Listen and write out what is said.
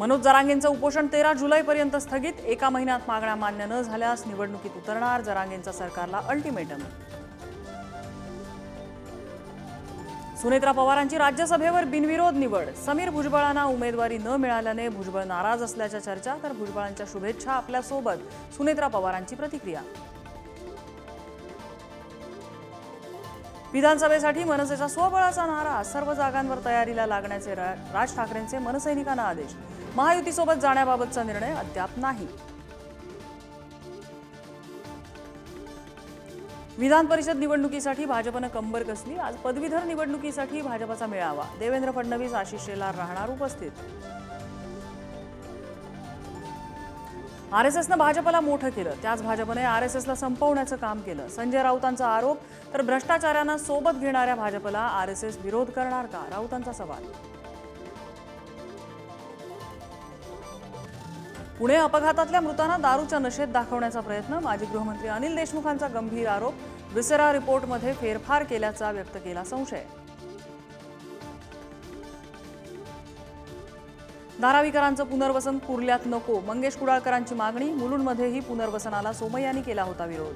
मनोज जरांगेंचं उपोषण 13 जुलैपर्यंत स्थगित। एका महिन्यात मागण्या मान्य न झाल्यास निवडणुकीत उतरणार, जरांगेंचा सरकारला अल्टिमेटम। सुनेत्रा पवारांची राज्यसभेवर बिनविरोध निवड। समीर भुजबळांना उमेदवारी न मिळाल्याने भुजबळ नाराज असल्याच्या चर्चा, तर भुजबळांच्या शुभेच्छा आपल्यासोबत, सुनेत्रा पवारांची प्रतिक्रिया। विधानसभेसाठी मनसेचा स्वबळाचा नारा, सर्व जागांवर तयारीला लागण्याचे राज ठाकरेंचे मनसैनिकांना आदेश। महायुतीसोबत जाण्याबाबतचा निर्णय अद्याप नाही। विधान परिषद निवडणुकीसाठी भाजपने कंबर कसली। आज पदवीधर निवडणुकीसाठी भाजपचा मेळावा। देवेंद्र फडणवीस, आशिष शेलार राहणार उपस्थित। आरएसएसने भाजपला मोठं केलं, त्याच भाजपने आरएसएसला संपवण्याचं काम केलं। संजय राऊतांचा आरोप, तर भ्रष्टाचारांना सोबत घेणाऱ्या भाजपला आरएसएस विरोध करणार का, राऊतांचा सवाल। पुणे अपघातातल्या मृतांना दारूच्या नशेत दाखवण्याचा प्रयत्न। माजी गृहमंत्री अनिल देशमुखांचा गंभीर आरोप, विसेरा रिपोर्टमध्ये फेरफार केल्याचा व्यक्त केला संशय। धारावीकरांचं पुनर्वसन कुर्ल्यात नको, मंगेश कुडाळकरांची मागणी। मुलुंडमध्येही पुनर्वसनाला सोमय्यांनी केला होता विरोध।